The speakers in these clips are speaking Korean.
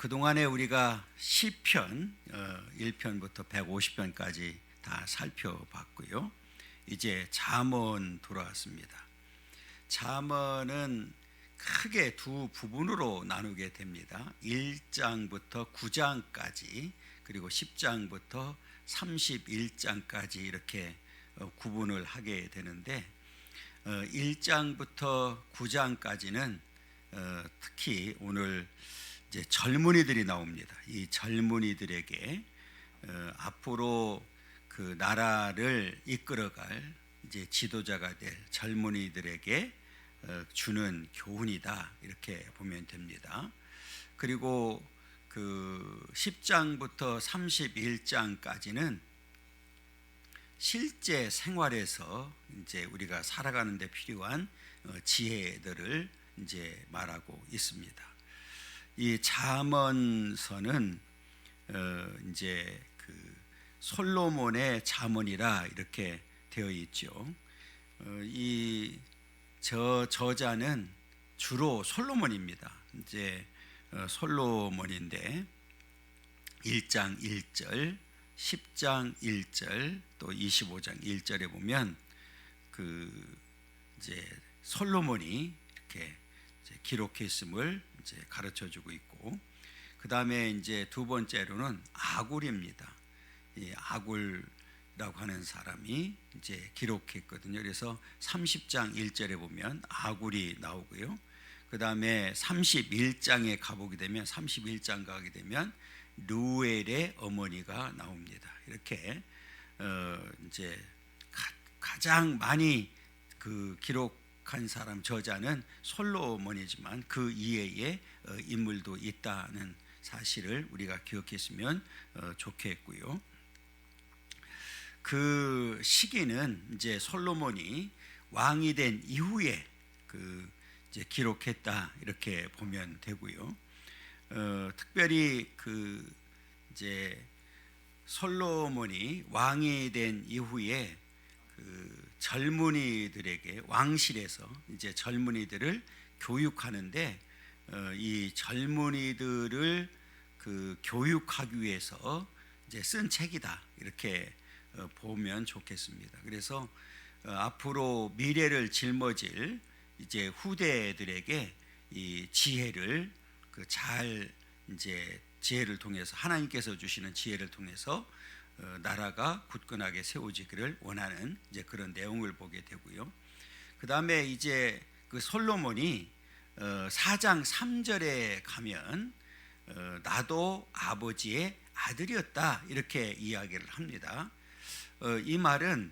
그동안에 우리가 시편 1편부터 150편까지 다 살펴봤고요. 이제 잠언 돌아왔습니다. 잠언은 크게 두 부분으로 나누게 됩니다. 1장부터 9장까지 그리고 10장부터 31장까지 이렇게 구분을 하게 되는데 1장부터 9장까지는 특히 오늘 이제 젊은이들이 나옵니다. 이 젊은이들에게 앞으로 그 나라를 이끌어갈 이제 지도자가 될 젊은이들에게 주는 교훈이다 이렇게 보면 됩니다. 그리고 그 10장부터 31장까지는 실제 생활에서 이제 우리가 살아가는 데 필요한 지혜들을 이제 말하고 있습니다. 이 잠언서는 이제 그 솔로몬의 잠언이라 이렇게 되어 있죠. 이 저자는 주로 솔로몬입니다. 이제 솔로몬인데 1장 1절, 10장 1절, 또 25장 1절에 보면 그 이제 솔로몬이 이렇게 이제 기록했음을 이제 가르쳐 주고 있고, 그 다음에 이제 두 번째로는 아굴입니다. 이 아굴이라고 하는 사람이 이제 기록했거든요. 그래서 30장 1절에 보면 아굴이 나오고요. 그 다음에 31장에 가보게 되면 31장 가게 되면 루엘의 어머니가 나옵니다. 이렇게 이제 가장 많이 그 기록한 사람 저자는 솔로몬이지만 그 이외에 인물도 있다는 사실을 우리가 기억했으면 좋겠고요. 그 시기는 이제 솔로몬이 왕이 된 이후에 그 이제 기록했다 이렇게 보면 되고요. 특별히 그 이제 솔로몬이 왕이 된 이후에 그 젊은이들에게 왕실에서 이제 젊은이들을 교육하는데 이 젊은이들을 그 교육하기 위해서 이제 쓴 책이다 이렇게 보면 좋겠습니다. 그래서 앞으로 미래를 짊어질 이제 후대들에게 이 지혜를 그 잘 이제 지혜를 통해서 하나님께서 주시는 지혜를 통해서 나라가 굳건하게 세워지기를 원하는 이제 그런 내용을 보게 되고요. 그 다음에 이제 그 솔로몬이 4장 3절에 가면 나도 아버지의 아들이었다 이렇게 이야기를 합니다. 이 말은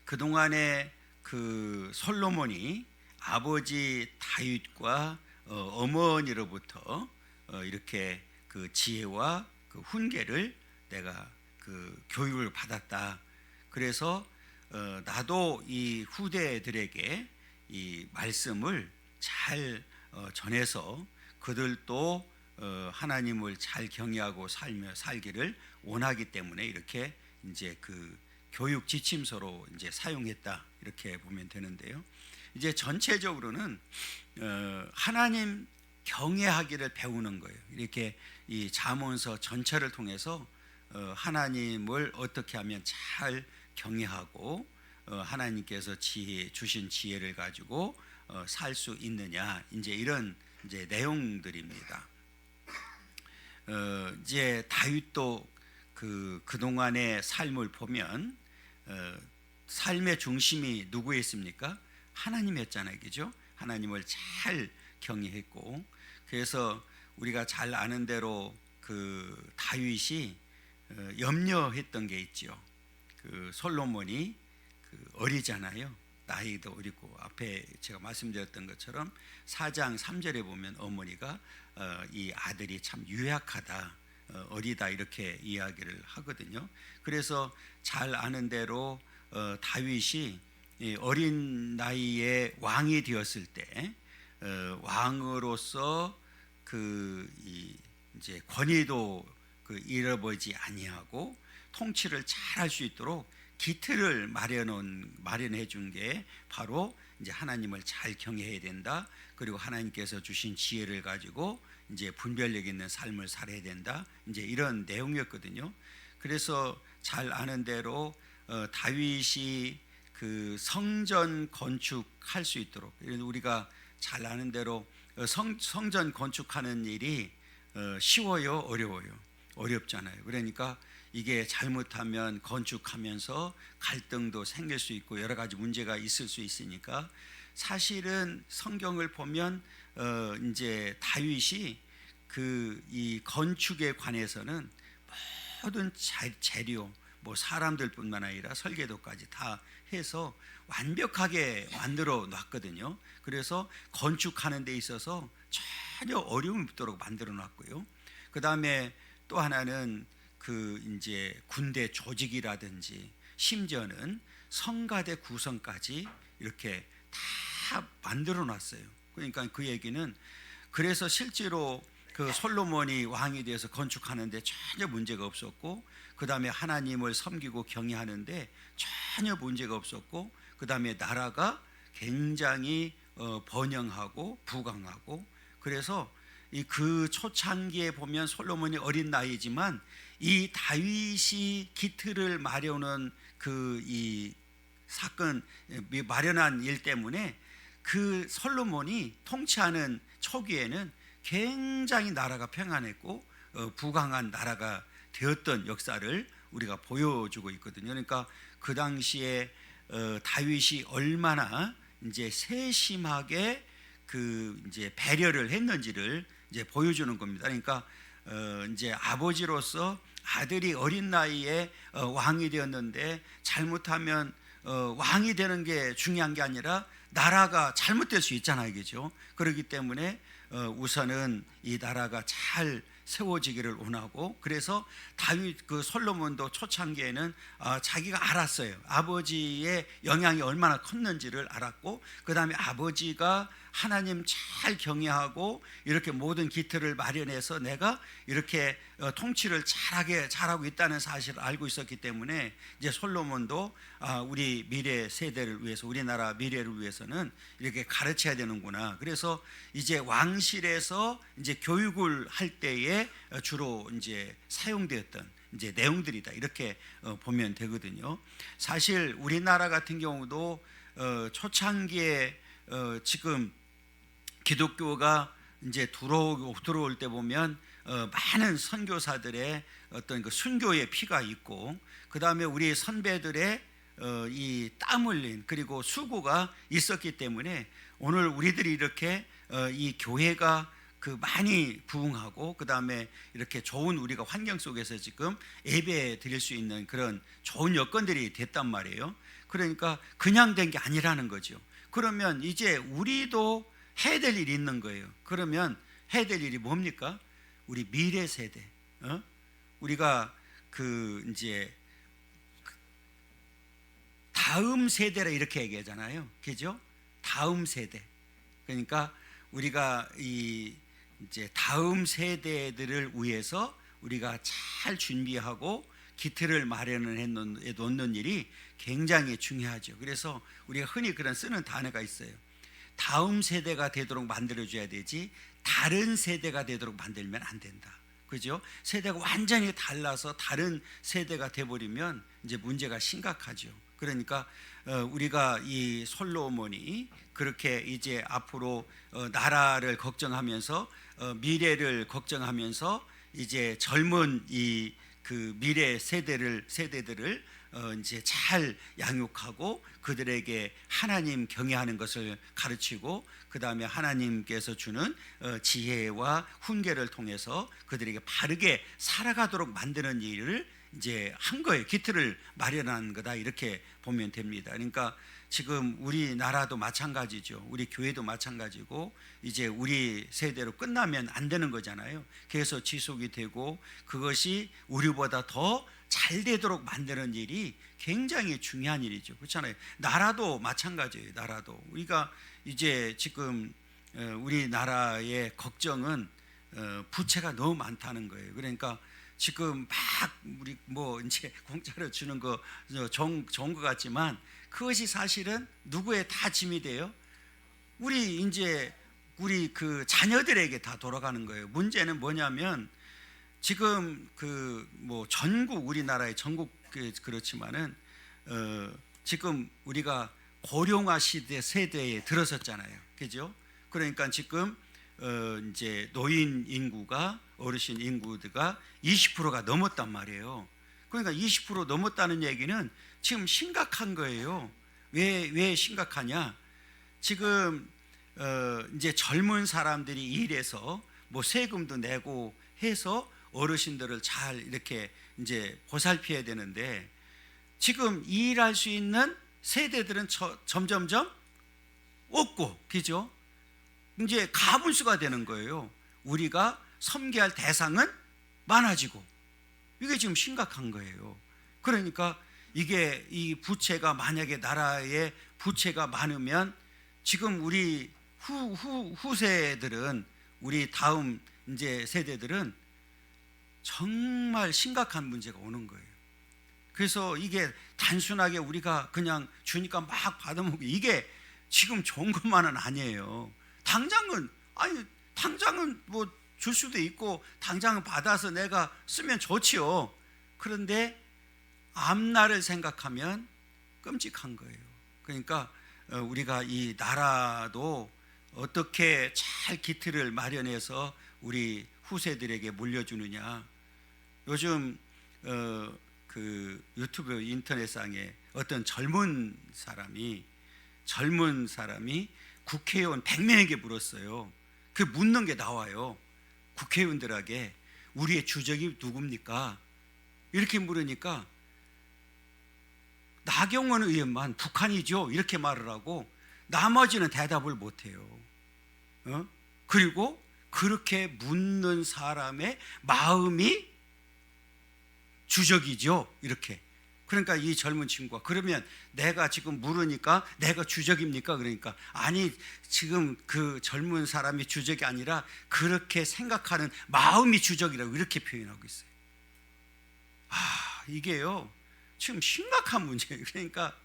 그동안에 그 솔로몬이 아버지 다윗과 어머니로부터 이렇게 그 지혜와 그 훈계를 내가 그 교육을 받았다. 그래서 나도 이 후대들에게 이 말씀을 잘 전해서 그들도 하나님을 잘 경외하고 살기를 원하기 때문에 이렇게 이제 그 교육 지침서로 이제 사용했다 이렇게 보면 되는데요. 이제 전체적으로는 하나님 경외하기를 배우는 거예요. 이렇게 이 잠언서 전체를 통해서 하나님을 어떻게 하면 잘 경외하고 하나님께서 주신 지혜를 가지고 살 수 있느냐 이제 이런 이제 내용들입니다. 이제 다윗도 그동안의 삶을 보면 삶의 중심이 누구에 있습니까? 하나님이었잖아요, 그죠? 하나님을 잘 경외했고, 그래서 우리가 잘 아는 대로 그 다윗이 염려했던 게 있죠. 그 솔로몬이 그 어리잖아요. 나이도 어리고 앞에 제가 말씀드렸던 것처럼 4장 3절에 보면 어머니가 이 아들이 참 유약하다, 어리다 이렇게 이야기를 하거든요. 그래서 잘 아는 대로 다윗이 어린 나이에 왕이 되었을 때 왕으로서 그 이제 권위도 그 잃어버리지 아니하고 통치를 잘 할 수 있도록 기틀을 마련해 준 게 바로 이제 하나님을 잘 경외해야 된다. 그리고 하나님께서 주신 지혜를 가지고 이제 분별력 있는 삶을 살아야 된다. 이제 이런 내용이었거든요. 그래서 잘 아는 대로 다윗이 그 성전 건축할 수 있도록, 우리가 잘 아는 대로 성전 건축하는 일이 쉬워요, 어려워요? 어렵잖아요. 그러니까 이게 잘못하면 건축하면서 갈등도 생길 수 있고 여러 가지 문제가 있을 수 있으니까, 사실은 성경을 보면 이제 다윗이 그 이 건축에 관해서는 모든 재료, 뭐 사람들뿐만 아니라 설계도까지 다 해서 완벽하게 만들어 놨거든요. 그래서 건축하는 데 있어서 전혀 어려움이 없도록 만들어 놨고요. 그 다음에 또 하나는 그 이제 군대 조직이라든지 심지어는 성가대 구성까지 이렇게 다 만들어 놨어요. 그러니까 그 얘기는, 그래서 실제로 그 솔로몬이 왕이 되어서 건축하는데 전혀 문제가 없었고, 그 다음에 하나님을 섬기고 경외하는데 전혀 문제가 없었고, 그 다음에 나라가 굉장히 번영하고 부강하고, 그래서 그 초창기에 보면 솔로몬이 어린 나이지만 이 다윗이 기틀을 마련한 그 이 사건, 마련한 일 때문에 그 솔로몬이 통치하는 초기에는 굉장히 나라가 평안했고 부강한 나라가 되었던 역사를 우리가 보여주고 있거든요. 그러니까 그 당시에 다윗이 얼마나 이제 세심하게 그 이제 배려를 했는지를 이제 보여주는 겁니다. 그러니까 이제 아버지로서 아들이 어린 나이에 왕이 되었는데, 잘못하면 왕이 되는 게 중요한 게 아니라 나라가 잘못될 수 있잖아요, 그죠? 그렇기 때문에 우선은 이 나라가 잘 세워지기를 원하고, 그래서 다윗 그 솔로몬도 초창기에는 자기가 알았어요. 아버지의 영향이 얼마나 컸는지를 알았고, 그 다음에 아버지가 하나님 잘 경외하고 이렇게 모든 기틀을 마련해서 내가 이렇게 통치를 잘하고 있다는 사실을 알고 있었기 때문에, 이제 솔로몬도 우리 미래 세대를 위해서, 우리나라 미래를 위해서는 이렇게 가르쳐야 되는구나. 그래서 이제 왕실에서 이제 교육을 할 때에 주로 이제 사용되었던 이제 내용들이다, 이렇게 보면 되거든요. 사실 우리나라 같은 경우도 초창기에 지금 기독교가 이제 들어올 때 보면 많은 선교사들의 어떤 그 순교의 피가 있고, 그 다음에 우리 선배들의 이 땀 흘린 그리고 수고가 있었기 때문에 오늘 우리들이 이렇게 이 교회가 그 많이 부흥하고, 그 다음에 이렇게 좋은 우리가 환경 속에서 지금 예배 드릴 수 있는 그런 좋은 여건들이 됐단 말이에요. 그러니까 그냥 된 게 아니라는 거죠. 그러면 이제 우리도 해야 될 일이 있는 거예요. 그러면 해야 될 일이 뭡니까? 우리 미래 세대, 우리가 그 이제 다음 세대라 이렇게 얘기하잖아요, 그죠? 다음 세대. 그러니까 우리가 이제 다음 세대들을 위해서 우리가 잘 준비하고 기틀을 마련을 해 놓는 일이 굉장히 중요하죠. 그래서 우리가 흔히 그런 쓰는 단어가 있어요. 다음 세대가 되도록 만들어줘야 되지 다른 세대가 되도록 만들면 안 된다, 그죠? 세대가 완전히 달라서 다른 세대가 돼버리면 이제 문제가 심각하죠. 그러니까 우리가 이 솔로몬이 그렇게 이제 앞으로 나라를 걱정하면서 미래를 걱정하면서 이제 젊은 이 그 미래 세대들을 이제 잘 양육하고 그들에게 하나님 경외하는 것을 가르치고, 그 다음에 하나님께서 주는 지혜와 훈계를 통해서 그들에게 바르게 살아가도록 만드는 일을 이제 한 거예요. 기틀을 마련한 거다, 이렇게 보면 됩니다. 그러니까 지금 우리나라도 마찬가지죠. 우리 교회도 마찬가지고, 이제 우리 세대로 끝나면 안 되는 거잖아요. 그래서 지속이 되고 그것이 우리보다 더 잘 되도록 만드는 일이 굉장히 중요한 일이죠. 그렇잖아요. 나라도 마찬가지예요. 나라도 우리가 이제 지금 우리나라의 걱정은 부채가 너무 많다는 거예요. 그러니까 지금 막 우리 뭐 이제 공짜로 주는 거 좋은 것 같지만 그것이 사실은 누구의 다 짐이 돼요? 우리 이제 우리 그 자녀들에게 다 돌아가는 거예요. 문제는 뭐냐면 지금 그 뭐 전국 우리나라의 전국 그렇지만은 지금 우리가 고령화 시대 세대에 들어섰잖아요. 그죠? 그러니까 지금 이제 노인 인구가 어르신 인구가 20%가 넘었단 말이에요. 그러니까 20% 넘었다는 얘기는 지금 심각한 거예요. 왜 심각하냐? 지금 이제 젊은 사람들이 일해서 뭐 세금도 내고 해서 어르신들을 잘 이렇게 이제 보살펴야 되는데 지금 일할 수 있는 세대들은 점점점 없고, 그죠? 이제 가분수가 되는 거예요. 우리가 섬기할 대상은 많아지고, 이게 지금 심각한 거예요. 그러니까 이게 이 부채가 만약에 나라에 부채가 많으면 지금 우리 후세들은 우리 다음 이제 세대들은 정말 심각한 문제가 오는 거예요. 그래서 이게 단순하게 우리가 그냥 주니까 막 받아먹고 이게 지금 좋은 것만은 아니에요. 당장은 뭐 줄 수도 있고 당장은 받아서 내가 쓰면 좋지요. 그런데 앞날을 생각하면 끔찍한 거예요. 그러니까 우리가 이 나라도 어떻게 잘 기틀을 마련해서 우리 후세들에게 물려주느냐. 요즘 그 유튜브 인터넷상에 어떤 젊은 사람이 국회의원 100명에게 물었어요. 그 묻는 게 나와요. 국회의원들에게 우리의 주적이 누굽니까? 이렇게 물으니까 나경원 의원만 북한이죠 이렇게 말을 하고 나머지는 대답을 못해요. 그리고 그렇게 묻는 사람의 마음이 주적이죠 이렇게. 그러니까 이 젊은 친구가 그러면 내가 지금 물으니까 내가 주적입니까? 그러니까 아니, 지금 그 젊은 사람이 주적이 아니라 그렇게 생각하는 마음이 주적이라고 이렇게 표현하고 있어요. 이게요 지금 심각한 문제예요. 그러니까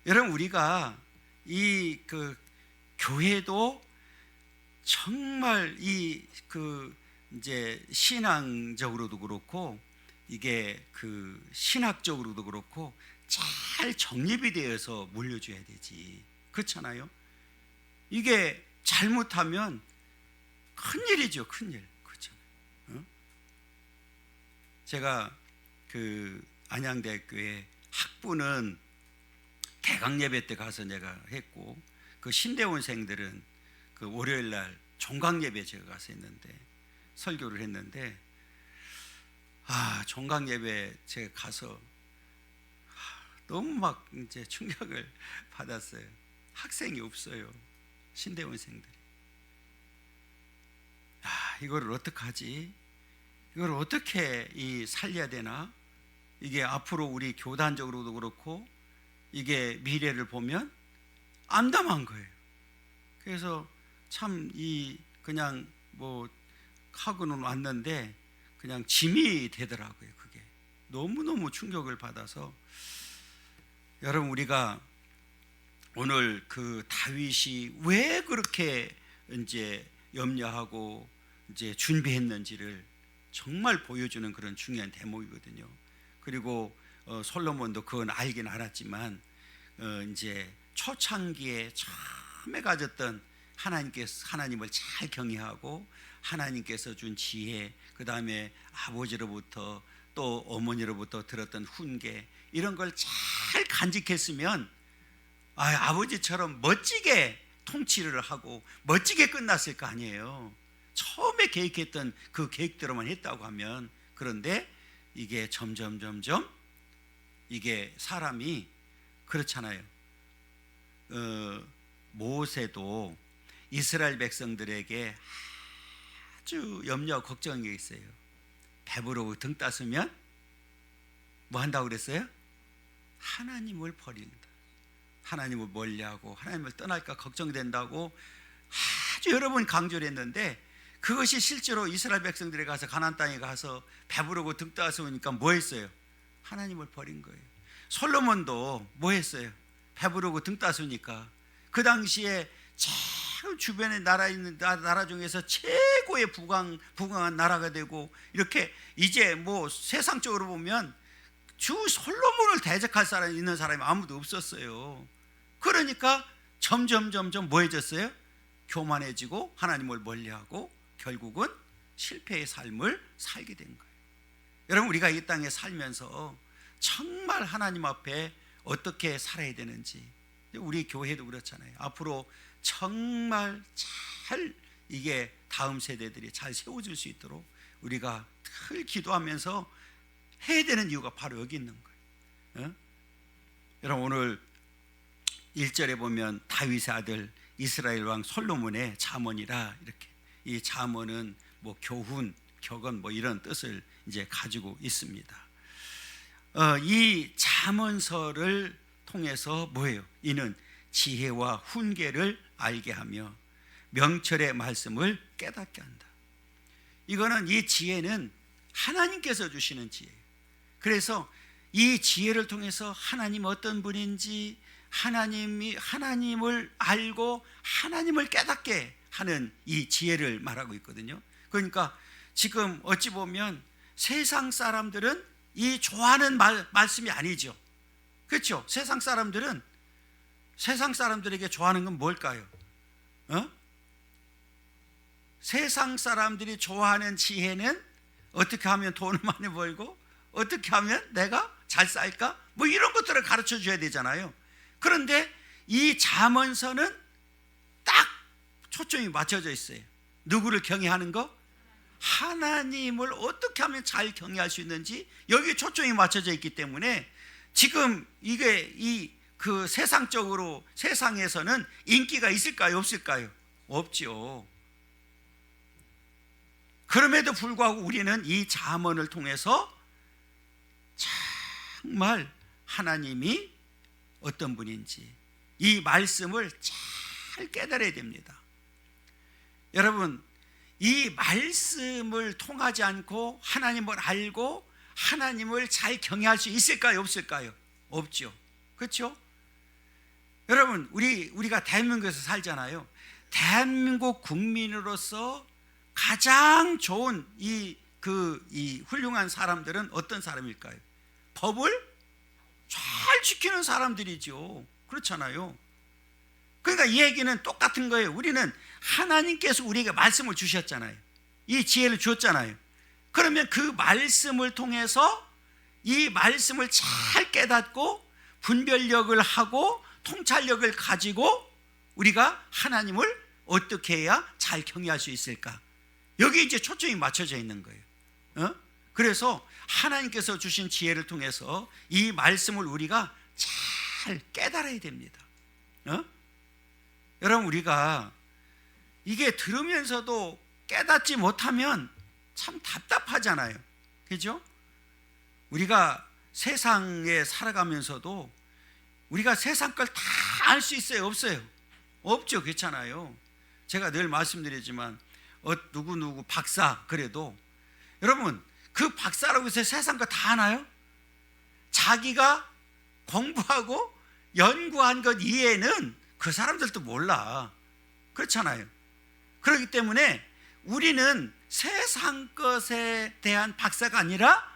여러분, 우리가 이 그 교회도 정말 이 그 이제 신앙적으로도 그렇고 이게 그 신학적으로도 그렇고 잘 정립이 되어서 물려줘야 되지. 그렇잖아요. 이게 잘못하면 큰일이죠, 큰일. 그렇잖아요. 제가 그 안양대학교에 학부는 개강 예배 때 가서 내가 했고, 그 신대원생들은 그 월요일 날 종강 예배 제가 가서 했는데 설교를 했는데 종강 예배 제가 가서 너무 막 이제 충격을 받았어요. 학생이 없어요. 신대원생들이. 이거를 어떡하지? 이걸 어떻게 살려야 되나? 이게 앞으로 우리 교단적으로도 그렇고 이게 미래를 보면 암담한 거예요. 그래서 참 그냥 뭐 하고는 왔는데 그냥 짐이 되더라고요. 그게 너무너무 충격을 받아서. 여러분, 우리가 오늘 그 다윗이 왜 그렇게 이제 염려하고 이제 준비했는지를 정말 보여주는 그런 중요한 대목이거든요. 그리고 솔로몬도 그건 알긴 알았지만 이제 초창기에 처음에 가졌던 하나님을 잘 경외하고 하나님께서 준 지혜, 그 다음에 아버지로부터 또 어머니로부터 들었던 훈계, 이런 걸 잘 간직했으면 아버지처럼 멋지게 통치를 하고 멋지게 끝났을 거 아니에요. 처음에 계획했던 그 계획대로만 했다고 하면. 그런데 이게 점점 이게 사람이 그렇잖아요. 모세도 이스라엘 백성들에게 아주 염려하고 걱정한 게 있어요. 배부르고 등 따스면 뭐 한다고 그랬어요? 하나님을 버린다. 하나님을 멀리하고 하나님을 떠날까 걱정된다고 아주 여러 번 강조를 했는데, 그것이 실제로 이스라엘 백성들이 가서 가나안 땅에 가서 배부르고 등 따스우니까 뭐 했어요? 하나님을 버린 거예요. 솔로몬도 뭐 했어요? 배부르고 등 따스우니까 그 당시에 바로 주변에 나라 중에서 최고의 부강한 나라가 되고, 이렇게 이제 뭐 세상적으로 보면 주 솔로몬을 대적할 사람이 있는 사람이 아무도 없었어요. 그러니까 점점 뭐해졌어요? 교만해지고 하나님을 멀리하고 결국은 실패의 삶을 살게 된 거예요. 여러분, 우리가 이 땅에 살면서 정말 하나님 앞에 어떻게 살아야 되는지, 우리 교회도 그렇잖아요. 앞으로 정말 잘 이게 다음 세대들이 잘 세워질 수 있도록 우리가 늘 기도하면서 해야 되는 이유가 바로 여기 있는 거예요. 여러분, 오늘 1절에 보면 다윗의 아들 이스라엘 왕 솔로몬의 잠언이라, 이렇게 이 잠언은 뭐 교훈, 격언 뭐 이런 뜻을 이제 가지고 있습니다. 이 잠언서를 통해서 뭐예요? 이는 지혜와 훈계를 알게 하며 명철의 말씀을 깨닫게 한다. 이거는, 이 지혜는 하나님께서 주시는 지혜예요. 그래서 이 지혜를 통해서 하나님 어떤 분인지, 하나님을 알고 하나님을 깨닫게 하는 이 지혜를 말하고 있거든요. 그러니까 지금 어찌 보면 세상 사람들은 이 좋아하는 말씀이 아니죠. 그렇죠? 세상 사람들에게 좋아하는 건 뭘까요? 세상 사람들이 좋아하는 지혜는 어떻게 하면 돈을 많이 벌고, 어떻게 하면 내가 잘 살까, 뭐 이런 것들을 가르쳐 줘야 되잖아요. 그런데 이 잠언서는 딱 초점이 맞춰져 있어요. 누구를 경외하는 거? 하나님을 어떻게 하면 잘 경외할 수 있는지 여기에 초점이 맞춰져 있기 때문에, 지금 이게 그 세상에서는 인기가 있을까요, 없을까요? 없죠. 그럼에도 불구하고 우리는 이 잠언을 통해서 정말 하나님이 어떤 분인지 이 말씀을 잘 깨달아야 됩니다. 여러분, 이 말씀을 통하지 않고 하나님을 알고 하나님을 잘 경외할 수 있을까요, 없을까요? 없죠. 그렇죠? 여러분, 우리가 대한민국에서 살잖아요. 대한민국 국민으로서 가장 좋은 이 훌륭한 사람들은 어떤 사람일까요? 법을 잘 지키는 사람들이죠. 그렇잖아요. 그러니까 이 얘기는 똑같은 거예요. 우리는 하나님께서 우리에게 말씀을 주셨잖아요. 이 지혜를 주었잖아요. 그러면 그 말씀을 통해서 이 말씀을 잘 깨닫고 분별력을 하고 통찰력을 가지고 우리가 하나님을 어떻게 해야 잘 경외할 수 있을까? 여기 이제 초점이 맞춰져 있는 거예요. 그래서 하나님께서 주신 지혜를 통해서 이 말씀을 우리가 잘 깨달아야 됩니다. 여러분, 우리가 이게 들으면서도 깨닫지 못하면 참 답답하잖아요. 그죠? 우리가 세상에 살아가면서도 우리가 세상 걸 다 알 수 있어요, 없어요? 없죠. 그렇잖아요. 제가 늘 말씀드리지만 누구 박사, 그래도 여러분, 그 박사라고 해서 세상 거 다 아나요? 자기가 공부하고 연구한 것 이외에는 그 사람들도 몰라. 그렇잖아요. 그렇기 때문에 우리는 세상 것에 대한 박사가 아니라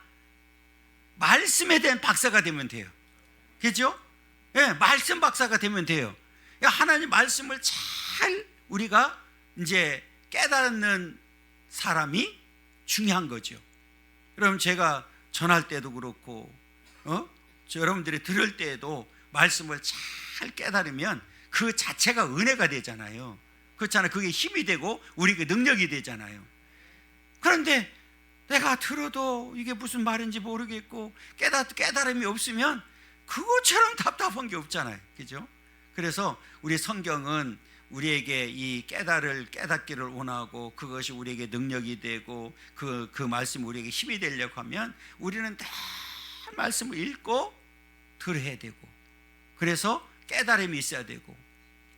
말씀에 대한 박사가 되면 돼요. 그죠? 예, 말씀 박사가 되면 돼요. 하나님 말씀을 잘 우리가 이제 깨닫는 사람이 중요한 거죠. 여러분, 제가 전할 때도 그렇고 여러분들이 들을 때에도 말씀을 잘 깨달으면 그 자체가 은혜가 되잖아요. 그렇잖아요. 그게 힘이 되고 우리에게 능력이 되잖아요. 그런데 내가 들어도 이게 무슨 말인지 모르겠고 깨달음이 없으면 그것처럼 답답한 게 없잖아요. 그죠? 그래서 우리 성경은 우리에게 이 깨닫기를 원하고 그것이 우리에게 능력이 되고 그 말씀이 우리에게 힘이 되려고 하면 우리는 다 말씀을 읽고 들어야 되고, 그래서 깨달음이 있어야 되고,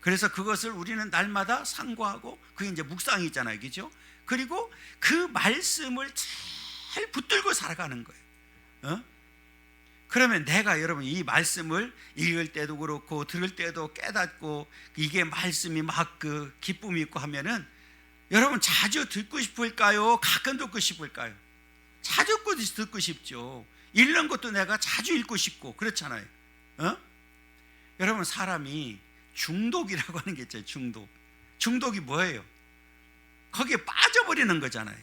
그래서 그것을 우리는 날마다 상고하고, 그게 이제 묵상이잖아요. 그죠? 그리고 그 말씀을 잘 붙들고 살아가는 거예요. 그러면 내가 여러분 이 말씀을 읽을 때도 그렇고 들을 때도 깨닫고 이게 말씀이 막 그 기쁨이 있고 하면은 여러분 자주 듣고 싶을까요? 가끔 듣고 싶을까요? 자주 듣고 싶죠. 읽는 것도 내가 자주 읽고 싶고 그렇잖아요. 여러분 사람이 중독이라고 하는 게 있잖아요. 중독이 뭐예요? 거기에 빠져버리는 거잖아요.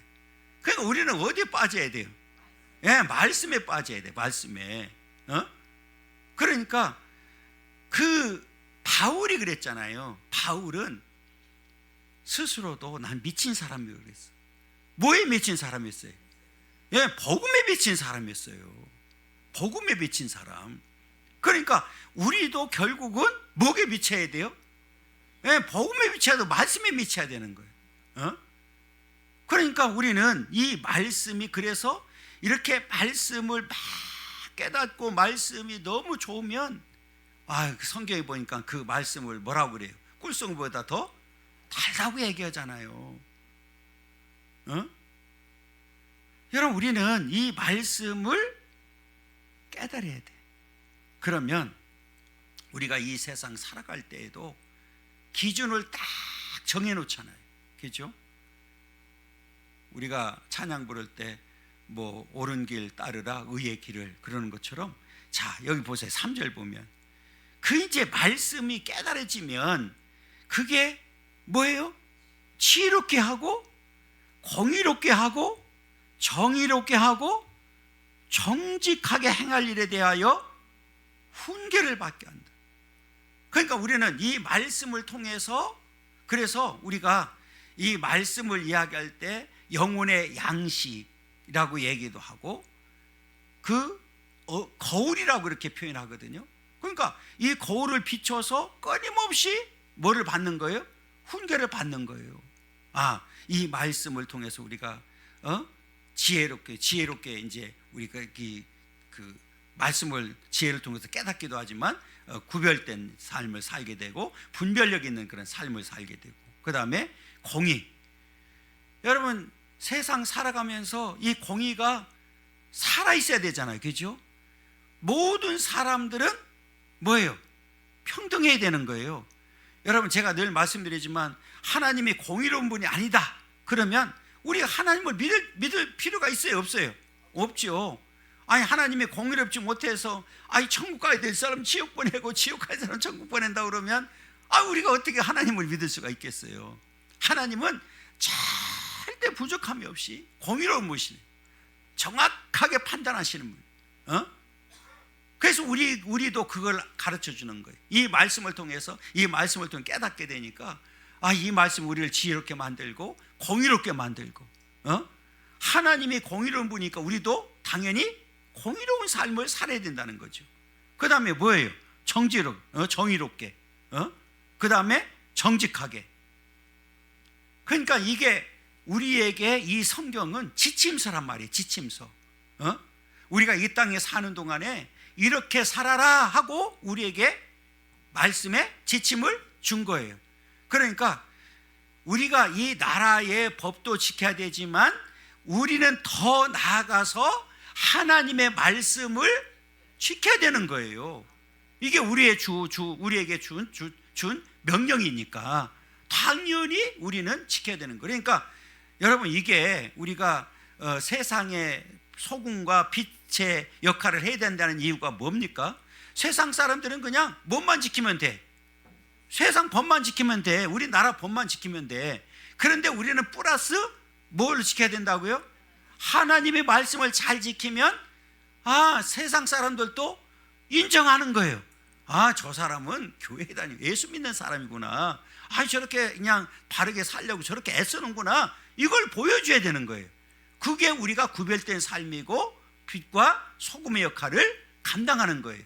그러니까 우리는 어디에 빠져야 돼요? 말씀에 빠져야 돼. 말씀에. 그러니까 그 바울이 그랬잖아요. 바울은 스스로도 난 미친 사람이라고 그랬어. 뭐에 미친 사람이었어요? 복음에 미친 사람이었어요. 복음에 미친 사람. 그러니까 우리도 결국은 뭐에 미쳐야 돼요? 복음에 미쳐야 돼. 말씀에 미쳐야 되는 거예요. 그러니까 우리는 이 말씀이 그래서 이렇게 말씀을 막 깨닫고 말씀이 너무 좋으면 그 성경에 보니까 그 말씀을 뭐라고 그래요? 꿀송보다 더 달다고 얘기하잖아요. 여러분 우리는 이 말씀을 깨달아야 돼. 그러면 우리가 이 세상 살아갈 때에도 기준을 딱 정해놓잖아요. 그렇죠? 우리가 찬양 부를 때 뭐 옳은 길 따르라 의의 길을 그러는 것처럼 자 여기 보세요. 3절 보면 그 이제 말씀이 깨달아지면 그게 뭐예요? 지혜롭게 하고 공의롭게 하고 정의롭게 하고 정직하게 행할 일에 대하여 훈계를 받게 한다. 그러니까 우리는 이 말씀을 통해서 그래서 우리가 이 말씀을 이야기할 때 영혼의 양식이라고 얘기도 하고 거울이라고 이렇게 표현하거든요. 그러니까 이 거울을 비춰서 끊임없이 뭐를 받는 거예요? 훈계를 받는 거예요. 이 말씀을 통해서 우리가 지혜롭게 이제 우리가 그 말씀을 지혜를 통해서 깨닫기도 하지만 구별된 삶을 살게 되고 분별력 있는 그런 삶을 살게 되고 그 다음에 공의. 여러분 세상 살아가면서 이 공의가 살아있어야 되잖아요. 그죠? 모든 사람들은 뭐예요? 평등해야 되는 거예요. 여러분 제가 늘 말씀드리지만 하나님이 공의로운 분이 아니다 그러면 우리가 하나님을 믿을 필요가 있어요? 없어요? 없죠. 하나님이 공의롭지 못해서 천국 가야 될 사람 지옥 보내고 지옥 가야 될 사람 천국 보낸다 그러면 우리가 어떻게 하나님을 믿을 수가 있겠어요? 하나님은 절대 부족함이 없이 공의로운 분이시네. 정확하게 판단하시는 분. 그래서 우리도 그걸 가르쳐 주는 거예요. 이 말씀을 통해서 깨닫게 되니까 이 말씀 우리를 지혜롭게 만들고 공의롭게 만들고 하나님이 공의로운 분이니까 우리도 당연히 공의로운 삶을 살아야 된다는 거죠. 그 다음에 뭐예요? 정의롭게 그 다음에 정직하게. 그러니까 이게 우리에게 이 성경은 지침서란 말이에요. 지침서. 우리가 이 땅에 사는 동안에 이렇게 살아라 하고 우리에게 말씀의 지침을 준 거예요. 그러니까 우리가 이 나라의 법도 지켜야 되지만 우리는 더 나아가서 하나님의 말씀을 지켜야 되는 거예요. 이게 우리에게 준 명령이니까 당연히 우리는 지켜야 되는 거예요. 그러니까 여러분 이게 우리가 세상의 소금과 빛의 역할을 해야 된다는 이유가 뭡니까? 세상 사람들은 그냥 법만 지키면 돼. 세상 법만 지키면 돼. 우리나라 법만 지키면 돼. 그런데 우리는 플러스 뭘 지켜야 된다고요? 하나님의 말씀을 잘 지키면 세상 사람들도 인정하는 거예요. 저 사람은 교회에 다니고 예수 믿는 사람이구나. 저렇게 그냥 바르게 살려고 저렇게 애쓰는구나. 이걸 보여줘야 되는 거예요. 그게 우리가 구별된 삶이고 빛과 소금의 역할을 감당하는 거예요.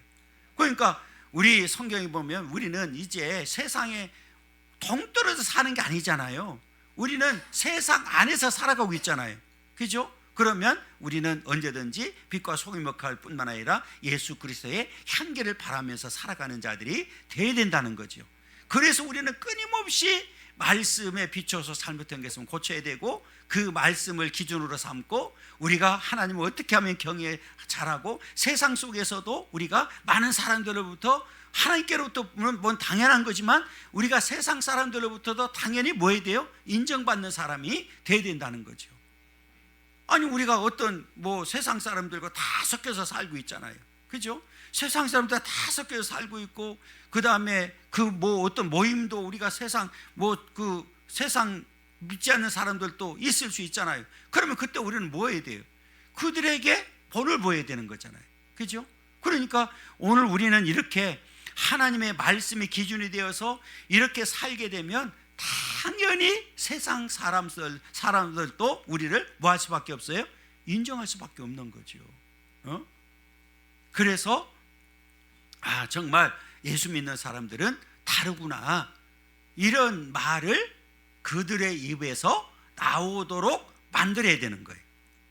그러니까 우리 성경에 보면 우리는 이제 세상에 동떨어져 사는 게 아니잖아요. 우리는 세상 안에서 살아가고 있잖아요. 그죠? 그러면 우리는 언제든지 빛과 소금의 역할 뿐만 아니라 예수 그리스도의 향기를 바라면서 살아가는 자들이 되어야 된다는 거죠. 그래서 우리는 끊임없이 말씀에 비춰서 잘못된 게 있으면 고쳐야 되고, 그 말씀을 기준으로 삼고 우리가 하나님을 어떻게 하면 경외 잘하고, 세상 속에서도 우리가 많은 사람들로부터, 하나님께로부터 뭔 당연한 거지만 우리가 세상 사람들로부터도 당연히 뭐 해야 돼요? 인정받는 사람이 돼야 된다는 거죠. 아니 우리가 어떤 뭐 세상 사람들과 다 섞여서 살고 있잖아요. 그죠? 세상 사람들 다 섞여서 살고 있고, 그 다음에 그 뭐 어떤 모임도 우리가 세상 세상 믿지 않는 사람들도 있을 수 있잖아요. 그러면 그때 우리는 뭐 해야 돼요? 그들에게 본을 보여야 되는 거잖아요. 그죠? 그러니까 오늘 우리는 이렇게 하나님의 말씀이 기준이 되어서 이렇게 살게 되면 당연히 세상 사람들도 우리를 뭐 할 수밖에 없어요? 인정할 수밖에 없는 거죠. 그래서 정말 예수 믿는 사람들은 다르구나, 이런 말을 그들의 입에서 나오도록 만들어야 되는 거예요.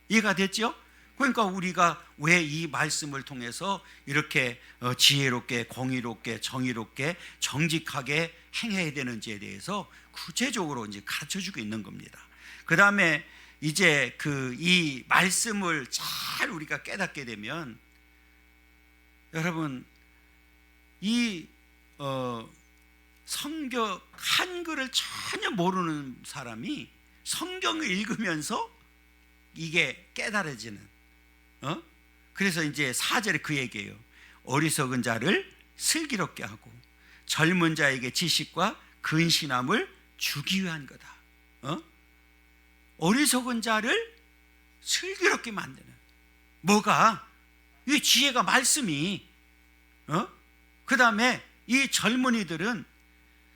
이해가 됐죠? 그러니까 우리가 왜 이 말씀을 통해서 이렇게 지혜롭게, 공의롭게, 정의롭게, 정직하게 행해야 되는지에 대해서 구체적으로 이제 가르쳐주고 있는 겁니다. 그 다음에 이제 이 말씀을 잘 우리가 깨닫게 되면, 여러분 이 성경 한글을 전혀 모르는 사람이 성경을 읽으면서 이게 깨달아지는, 그래서 이제 4절에 그 얘기예요. 어리석은 자를 슬기롭게 하고 젊은 자에게 지식과 근신함을 주기 위한 거다. 어리석은 자를 슬기롭게 만드는, 뭐가? 이 지혜가 말씀이, 그 다음에 이 젊은이들은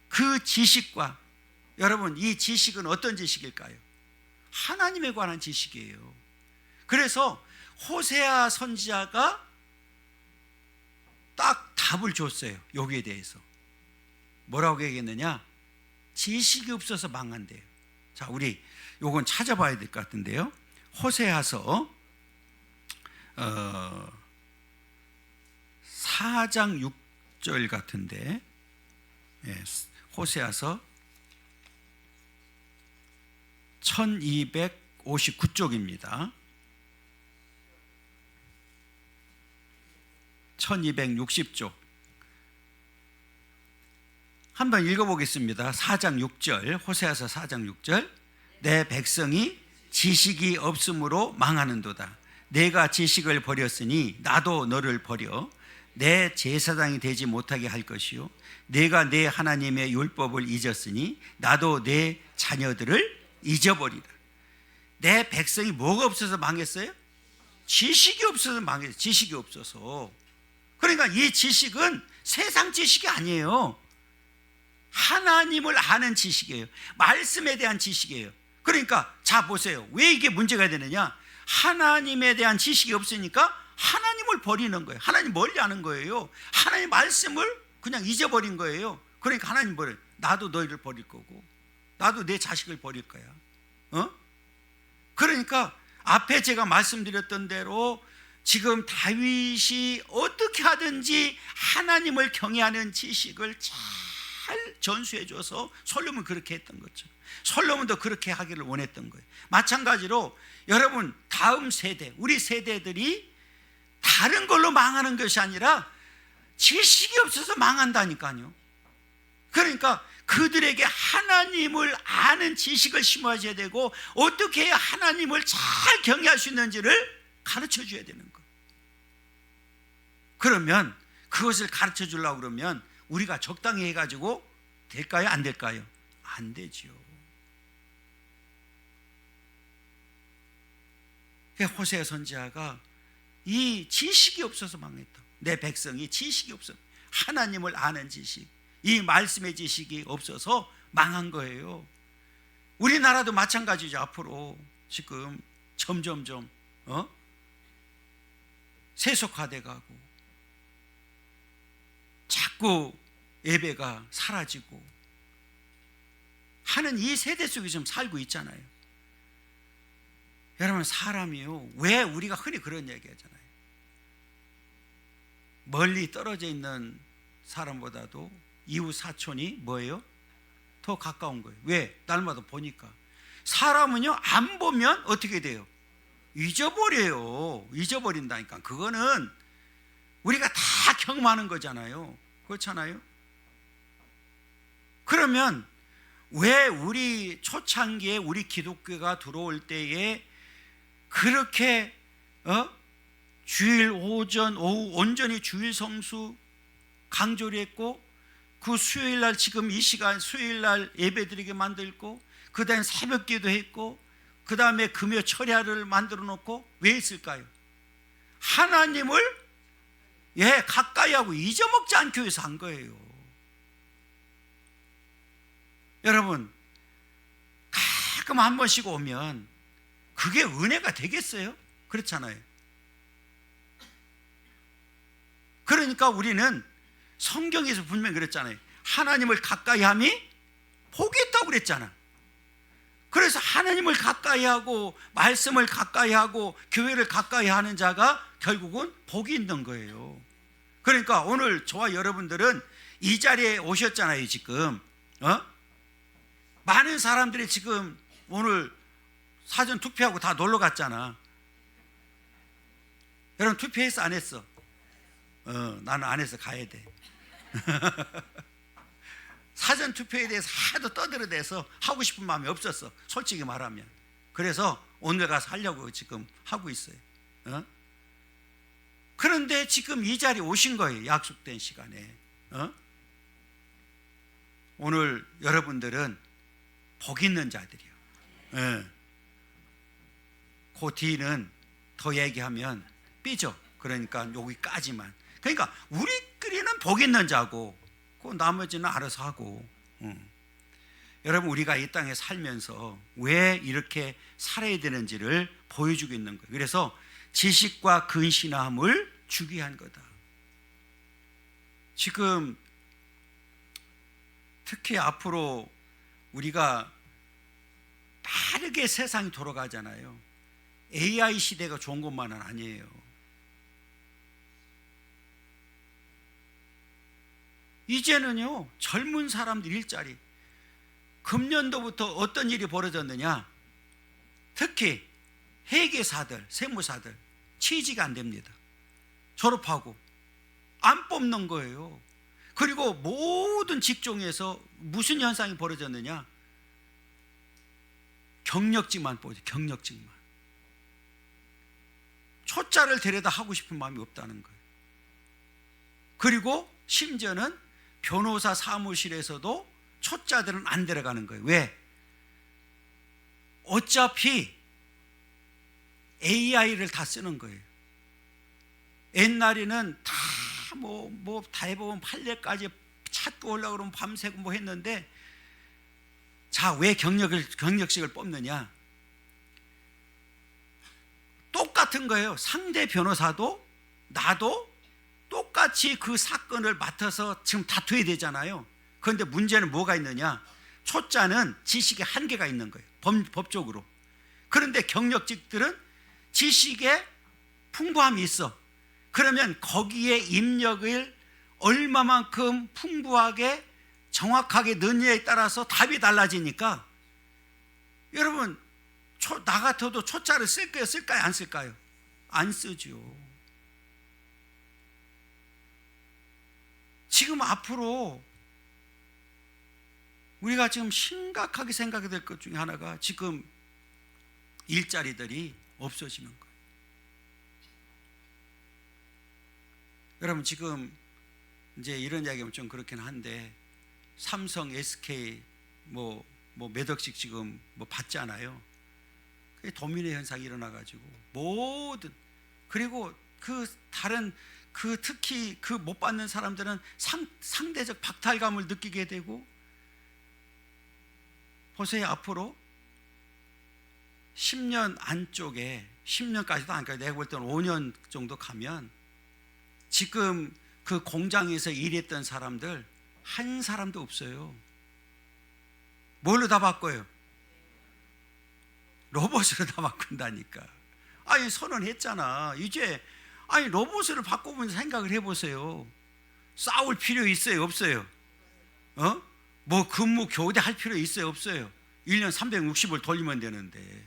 그 지식과, 여러분 이 지식은 어떤 지식일까요? 하나님에 관한 지식이에요. 그래서 호세아 선지자가 딱 답을 줬어요. 여기에 대해서 뭐라고 얘기했느냐? 지식이 없어서 망한대요. 자, 우리 요건 찾아봐야 될 것 같은데요. 호세아서 4장 6절 같은데, 호세아서 1259쪽입니다. 1260쪽 한번 읽어보겠습니다. 4장 6절, 호세아서 4장 6절. 내 백성이 지식이 없으므로 망하는도다. 내가 지식을 버렸으니 나도 너를 버려 내 제사장이 되지 못하게 할 것이요, 내가 내 하나님의 율법을 잊었으니 나도 내 자녀들을 잊어버리라. 내 백성이 뭐가 없어서 망했어요? 지식이 없어서 망했어요. 지식이 없어서. 그러니까 이 지식은 세상 지식이 아니에요. 하나님을 아는 지식이에요. 말씀에 대한 지식이에요. 그러니까 자 보세요. 왜 이게 문제가 되느냐? 하나님에 대한 지식이 없으니까 하나님을 버리는 거예요. 하나님 멀리 하는 거예요. 하나님 말씀을 그냥 잊어버린 거예요. 그러니까 하나님 버려. 나도 너희를 버릴 거고 나도 내 자식을 버릴 거야. 그러니까 앞에 제가 말씀드렸던 대로 지금 다윗이 어떻게 하든지 하나님을 경외하는 지식을 잘 전수해 줘서 솔로몬은 그렇게 했던 거죠. 솔로몬도 그렇게 하기를 원했던 거예요. 마찬가지로 여러분 다음 세대, 우리 세대들이 다른 걸로 망하는 것이 아니라 지식이 없어서 망한다니까요. 그러니까 그들에게 하나님을 아는 지식을 심어줘야 되고, 어떻게 해야 하나님을 잘 경외할 수 있는지를 가르쳐 줘야 되는 거예요. 그러면 그것을 가르쳐 주려고 그러면 우리가 적당히 해가지고 될까요? 안 될까요? 안 되지요. 호세아 선지자가 이 지식이 없어서 망했다. 내 백성이 지식이 없어, 하나님을 아는 지식, 이 말씀의 지식이 없어서 망한 거예요. 우리나라도 마찬가지죠. 앞으로 지금 점점점 세속화돼 가고 자꾸 예배가 사라지고 하는 이 세대 속에 좀 살고 있잖아요. 여러분 사람이요, 왜 우리가 흔히 그런 얘기 하잖아요. 멀리 떨어져 있는 사람보다도 이웃 사촌이 뭐예요? 더 가까운 거예요. 왜? 날마다 보니까. 사람은요, 안 보면 어떻게 돼요? 잊어버려요. 잊어버린다니까. 그거는 우리가 다 경험하는 거잖아요. 그렇잖아요. 그러면 왜 우리 초창기에 우리 기독교가 들어올 때에 그렇게 주일 오전 오후 온전히 주일 성수 강조를 했고, 그 수요일날 지금 이 시간 수요일날 예배드리게 만들고, 그 다음에 새벽기도 했고, 그 다음에 금요 철야를 만들어 놓고, 왜 했을까요? 하나님을 가까이 하고 잊어먹지 않기 위해서 한 거예요. 여러분, 가끔 한 번씩 오면 그게 은혜가 되겠어요? 그렇잖아요. 그러니까 우리는 성경에서 분명히 그랬잖아요. 하나님을 가까이 함이 복이 있다고 그랬잖아. 그래서 하나님을 가까이 하고 말씀을 가까이 하고 교회를 가까이 하는 자가 결국은 복이 있는 거예요. 그러니까 오늘 저와 여러분들은 이 자리에 오셨잖아요. 지금 많은 사람들이 지금 오늘 사전 투표하고 다 놀러 갔잖아. 여러분 투표했어 안 했어? 나는 안 해서 가야 돼. 사전 투표에 대해서 하도 떠들어대서 하고 싶은 마음이 없었어, 솔직히 말하면. 그래서 오늘 가서 하려고 지금 하고 있어요. 그런데 지금 이 자리에 오신 거예요. 약속된 시간에. 오늘 여러분들은 복 있는 자들이요. 그 뒤는 더 얘기하면 삐져. 그러니까 여기까지만. 그러니까 우리끼리는 복 있는 자고, 그 나머지는 알아서 하고. 여러분, 우리가 이 땅에 살면서 왜 이렇게 살아야 되는지를 보여주고 있는 거예요. 그래서 지식과 근신함을 주기 위한 거다. 지금 특히 앞으로 우리가 빠르게 세상이 돌아가잖아요. AI 시대가 좋은 것만은 아니에요. 이제는요, 젊은 사람들 일자리, 금년도부터 어떤 일이 벌어졌느냐, 특히 회계사들, 세무사들 취직이 안 됩니다. 졸업하고 안 뽑는 거예요. 그리고 모든 직종에서 무슨 현상이 벌어졌느냐, 경력직만 뽑죠. 경력직만. 초짜를 데려다 하고 싶은 마음이 없다는 거예요. 그리고 심지어는 변호사 사무실에서도 초짜들은 안 데려가는 거예요. 왜? 어차피 AI를 다 쓰는 거예요. 옛날에는 다 대법원 판례까지 찾고 올라오고 그러면 밤새고 뭐 했는데, 자, 왜 경력직을 뽑느냐? 똑같은 거예요. 상대 변호사도 나도 똑같이 그 사건을 맡아서 지금 다투어야 되잖아요. 그런데 문제는 뭐가 있느냐? 초짜는 지식에 한계가 있는 거예요. 법적으로. 그런데 경력직들은 지식에 풍부함이 있어. 그러면 거기에 입력을 얼마만큼 풍부하게 정확하게 넣느냐에 따라서 답이 달라지니까, 여러분, 나 같아도 초짜를 쓸까요? 안 쓸까요? 안 쓰죠. 지금 앞으로 우리가 지금 심각하게 생각해야 될 것 중에 하나가 지금 일자리들이 없어지는 거예요. 여러분, 지금 이제 이런 이야기하면 좀 그렇긴 한데, 삼성, SK 몇 억씩 지금 받잖아요. 그게 도미노 현상이 일어나가지고 모든, 그리고 그 다른 특히 그 못 받는 사람들은 상대적 박탈감을 느끼게 되고. 보세요, 앞으로 10년 안쪽에, 10년까지도 안 가요. 내가 볼 때는 5년 정도 가면 지금 그 공장에서 일했던 사람들 한 사람도 없어요. 뭘로 다 바꿔요? 로봇으로 다 바꾼다니까. 아니, 선언했잖아. 이제 로봇으로 바꿔보면서 생각을 해보세요. 싸울 필요 있어요, 없어요? 뭐 근무 교대 할 필요 있어요, 없어요? 1년 360을 돌리면 되는데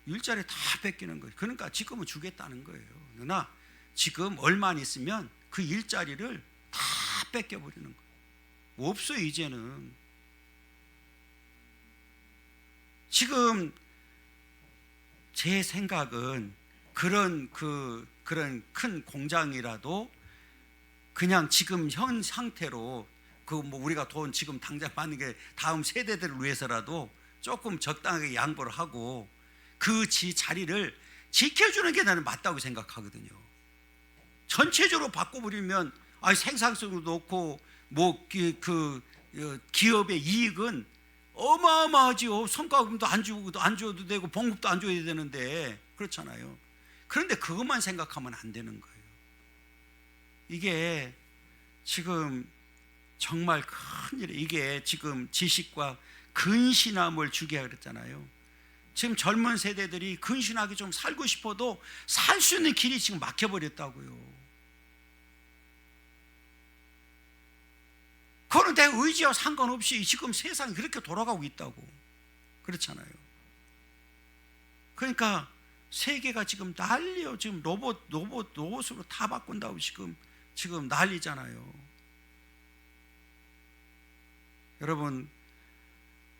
일자리 다 뺏기는 거예요. 그러니까 지금은 주겠다는 거예요. 누나, 지금 얼마 있으면 그 일자리를 다 뺏겨버리는 거예요. 없어요, 이제는. 지금 제 생각은 그런 큰 공장이라도 그냥 지금 현 상태로 뭐 우리가 돈 지금 당장 받는 게 다음 세대들을 위해서라도 조금 적당하게 양보를 하고 그 자리를 지켜주는 게 나는 맞다고 생각하거든요. 전체적으로 바꿔버리면 생산성도 높고 뭐 기업의 이익은 어마어마하지요. 성과금도 안 줘도 되고 봉급도 안 줘야 되는데 그렇잖아요. 그런데 그것만 생각하면 안 되는 거예요. 이게 지금 정말 큰일이에요. 이게 지금 지식과 근신함을 주게 그랬잖아요. 지금 젊은 세대들이 근신하게 좀 살고 싶어도 살 수 있는 길이 지금 막혀버렸다고요. 그거는 내 의지와 상관없이 지금 세상이 그렇게 돌아가고 있다고. 그렇잖아요. 그러니까 세계가 지금 난리요. 지금 로봇으로 다 바꾼다고 지금 난리잖아요. 여러분,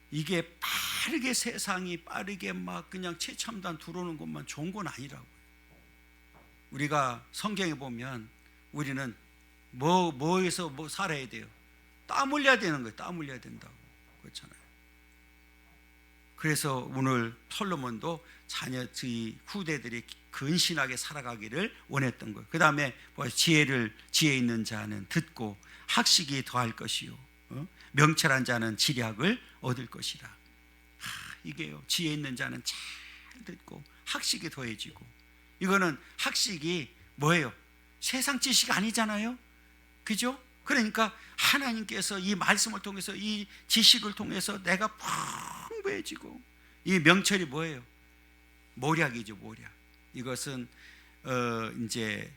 이게 빠르게 세상이 빠르게 막 그냥 최첨단 들어오는 것만 좋은 건 아니라고요. 우리가 성경에 보면 우리는 뭐에서 살아야 돼요? 땀 흘려야 되는 거예요. 땀 흘려야 된다고. 그렇잖아요. 그래서 오늘 솔로몬도 자녀의 후대들이 근신하게 살아가기를 원했던 거예요. 그 다음에 지혜 있는 자는 듣고 학식이 더할 것이요, 명철한 자는 지략을 얻을 것이라. 이게요, 지혜 있는 자는 잘 듣고 학식이 더해지고. 이거는 학식이 뭐예요? 세상 지식이 아니잖아요. 그죠? 그러니까 하나님께서 이 말씀을 통해서, 이 지식을 통해서 내가 풍부해지고. 이 명철이 뭐예요? 모략이죠, 모략. 이것은 이제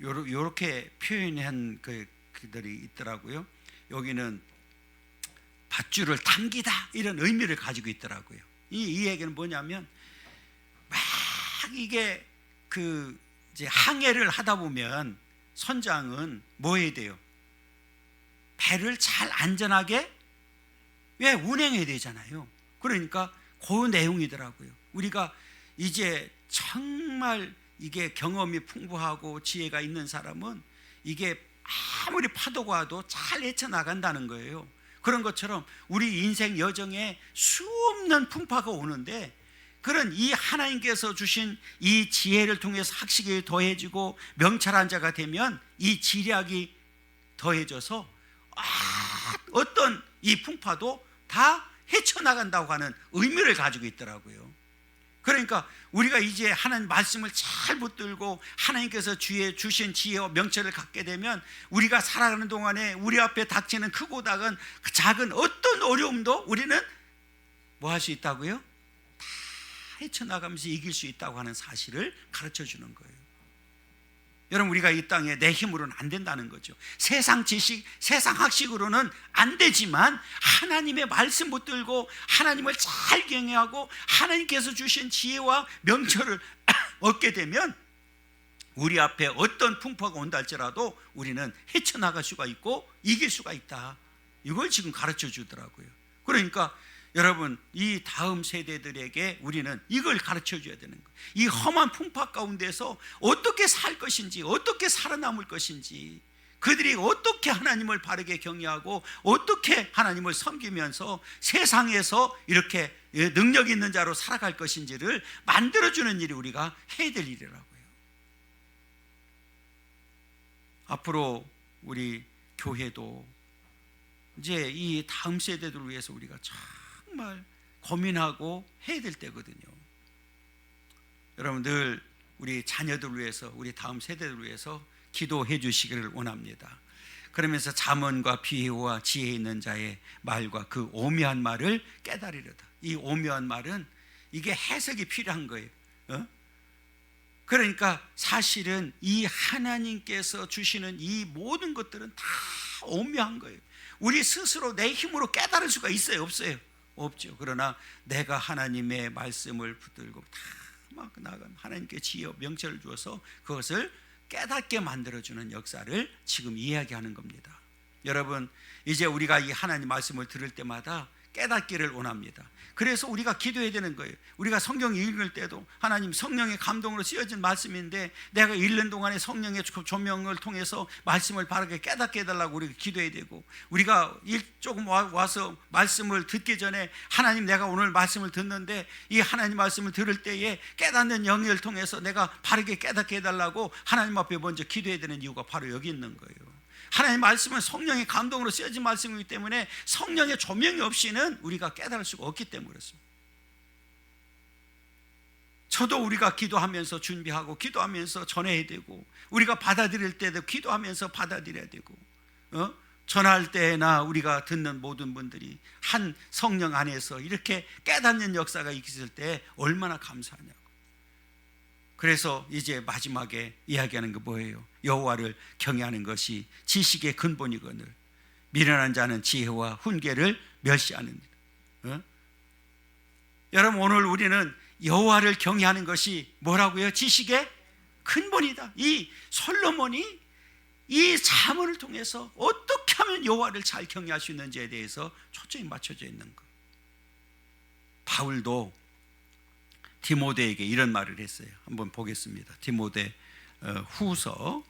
요렇게 표현한 그들이 있더라고요. 여기는 밧줄을 당기다, 이런 의미를 가지고 있더라고요. 이 얘기는 뭐냐면, 막 이게 이제 항해를 하다 보면 선장은 뭐 해야 돼요? 배를 잘 안전하게 운행해야 되잖아요. 그러니까 그 내용이더라고요. 우리가 이제 정말 이게 경험이 풍부하고 지혜가 있는 사람은 이게 아무리 파도가 와도 잘 헤쳐나간다는 거예요. 그런 것처럼 우리 인생 여정에 수없는 풍파가 오는데, 그런 이 하나님께서 주신 이 지혜를 통해서 학식이 더해지고 명철한 자가 되면 이 지략이 더해져서 어떤 이 풍파도 다 헤쳐나간다고 하는 의미를 가지고 있더라고요. 그러니까 우리가 이제 하나님 말씀을 잘 붙들고 하나님께서 주신 지혜와 명철을 갖게 되면 우리가 살아가는 동안에 우리 앞에 닥치는 크고 작은 어떤 어려움도 우리는 뭐 할 수 있다고요? 다 헤쳐나가면서 이길 수 있다고 하는 사실을 가르쳐 주는 거예요. 여러분, 우리가 이 땅에 내 힘으로는 안 된다는 거죠. 세상 지식, 세상 학식으로는 안 되지만 하나님의 말씀 붙들고 하나님을 잘 경외하고 하나님께서 주신 지혜와 명철을 얻게 되면 우리 앞에 어떤 풍파가 온다 할지라도 우리는 헤쳐나갈 수가 있고 이길 수가 있다. 이걸 지금 가르쳐 주더라고요. 그러니까 여러분, 이 다음 세대들에게 우리는 이걸 가르쳐 줘야 되는 거예요. 이 험한 풍파 가운데서 어떻게 살 것인지, 어떻게 살아남을 것인지, 그들이 어떻게 하나님을 바르게 경외하고 어떻게 하나님을 섬기면서 세상에서 이렇게 능력 있는 자로 살아갈 것인지를 만들어주는 일이 우리가 해야 될 일이라고요. 앞으로 우리 교회도 이제 이 다음 세대들을 위해서 우리가 정말 고민하고 해야 될 때거든요. 여러분, 늘 우리 자녀들을 위해서, 우리 다음 세대들을 위해서 기도해 주시기를 원합니다. 그러면서 잠언과 비유와 지혜 있는 자의 말과 그 오묘한 말을 깨달으려다. 이 오묘한 말은 이게 해석이 필요한 거예요. 그러니까 사실은 이 하나님께서 주시는 이 모든 것들은 다 오묘한 거예요. 우리 스스로 내 힘으로 깨달을 수가 있어요, 없어요? 없죠. 그러나 내가 하나님의 말씀을 붙들고 다 막 나가 하나님께 지혜 명철을 주어서 그것을 깨닫게 만들어주는 역사를 지금 이야기하는 겁니다. 여러분, 이제 우리가 이 하나님 말씀을 들을 때마다 깨닫기를 원합니다. 그래서 우리가 기도해야 되는 거예요. 우리가 성경 읽을 때도 하나님 성령의 감동으로 쓰여진 말씀인데 내가 읽는 동안에 성령의 조명을 통해서 말씀을 바르게 깨닫게 해달라고 우리가 기도해야 되고, 우리가 조금 와서 말씀을 듣기 전에 하나님 내가 오늘 말씀을 듣는데 이 하나님 말씀을 들을 때에 깨닫는 영을 통해서 내가 바르게 깨닫게 해달라고 하나님 앞에 먼저 기도해야 되는 이유가 바로 여기 있는 거예요. 하나님 말씀은 성령의 감동으로 쓰여진 말씀이기 때문에 성령의 조명이 없이는 우리가 깨달을 수가 없기 때문에 그렇습니다. 저도 우리가 기도하면서 준비하고 기도하면서 전해야 되고, 우리가 받아들일 때도 기도하면서 받아들여야 되고, 전할 때나 우리가 듣는 모든 분들이 한 성령 안에서 이렇게 깨닫는 역사가 있을 때 얼마나 감사하냐고. 그래서 이제 마지막에 이야기하는 게 뭐예요? 여호와를 경외하는 것이 지식의 근본이거늘 미련한 자는 지혜와 훈계를 멸시하느니라. 여러분, 오늘 우리는 여호와를 경외하는 것이 뭐라고요? 지식의 근본이다. 이 솔로몬이 이 자문을 통해서 어떻게 하면 여호와를 잘 경외할 수 있는지에 대해서 초점이 맞춰져 있는 거예요. 바울도 디모데에게 이런 말을 했어요. 한번 보겠습니다. 디모데 후서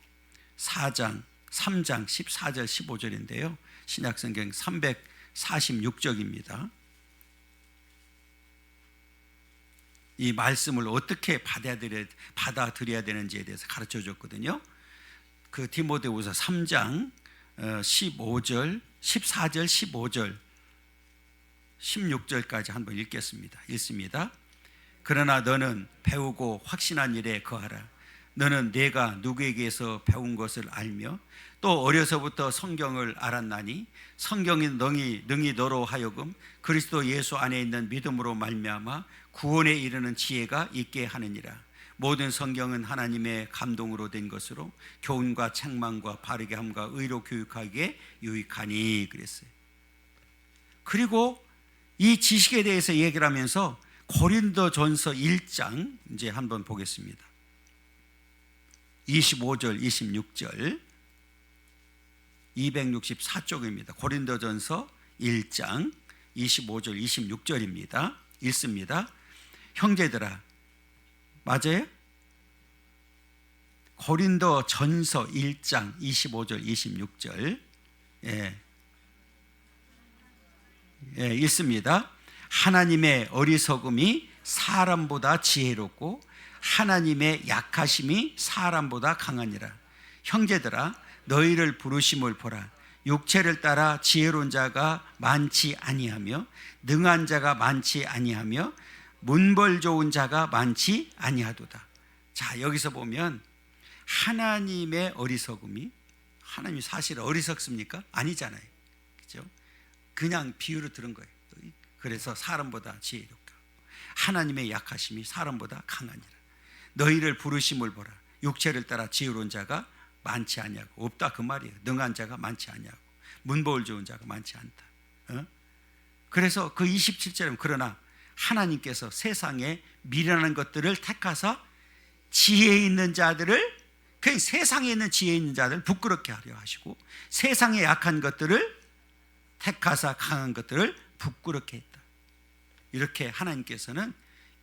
4장 3장 14절 15절인데요 신약성경 346쪽입니다. 이 말씀을 어떻게 받아들여야 되는지에 대해서 가르쳐 줬거든요. 그 디모데후서 3장 15절 14절 15절 16절까지 한번 읽겠습니다. 읽습니다. 그러나 너는 배우고 확신한 일에 거하라. 너는 내가 누구에게서 배운 것을 알며 또 어려서부터 성경을 알았나니 성경이 능히 너로 하여금 그리스도 예수 안에 있는 믿음으로 말미암아 구원에 이르는 지혜가 있게 하느니라. 모든 성경은 하나님의 감동으로 된 것으로 교훈과 책망과 바르게 함과 의로 교육하기에 유익하니 그랬어요. 그리고 이 지식에 대해서 얘기를 하면서 고린도전서 1장 이제 한번 보겠습니다. 25절 26절 264쪽입니다. 고린도전서 1장 25절 26절입니다. 읽습니다. 형제들아, 맞아요? 고린도전서 1장 25절 26절 읽습니다. 하나님의 어리석음이 사람보다 지혜롭고 하나님의 약하심이 사람보다 강하니라. 형제들아, 너희를 부르심을 보라. 육체를 따라 지혜로운 자가 많지 아니하며 능한 자가 많지 아니하며 문벌 좋은 자가 많지 아니하도다. 자, 여기서 보면 하나님의 어리석음이, 하나님이 사실 어리석습니까? 아니잖아요. 그렇죠? 그냥 비유로 들은 거예요. 그래서 사람보다 지혜롭고 하나님의 약하심이 사람보다 강하니라. 너희를 부르심을 보라. 육체를 따라 지혜로운 자가 많지 아니하고 없다 그 말이에요. 능한 자가 많지 아니하고 문보를 좋은 자가 많지 않다. 그래서 그 27절은 그러나 하나님께서 세상에 미련한 것들을 택하사 지혜 있는 자들을, 그 세상에 있는 지혜 있는 자들을 부끄럽게 하려 하시고 세상에 약한 것들을 택하사 강한 것들을 부끄럽게 했다. 이렇게 하나님께서는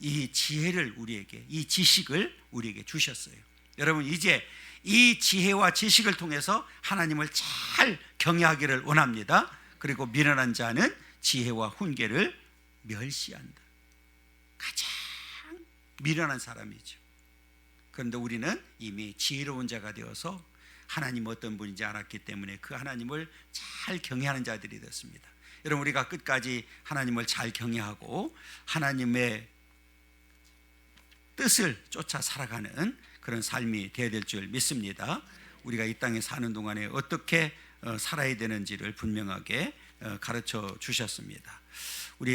이 지혜를 우리에게, 이 지식을 우리에게 주셨어요. 여러분, 이제 이 지혜와 지식을 통해서 하나님을 잘 경외하기를 원합니다. 그리고 미련한 자는 지혜와 훈계를 멸시한다. 가장 미련한 사람이죠. 그런데 우리는 이미 지혜로운 자가 되어서 하나님 어떤 분인지 알았기 때문에 그 하나님을 잘 경외하는 자들이 됐습니다. 여러분, 우리가 끝까지 하나님을 잘 경외하고 하나님의 뜻을 쫓아 살아가는 그런 삶이 되어야 될 줄 믿습니다. 우리가 이 땅에 사는 동안에 어떻게 살아야 되는지를 분명하게 가르쳐 주셨습니다. 우리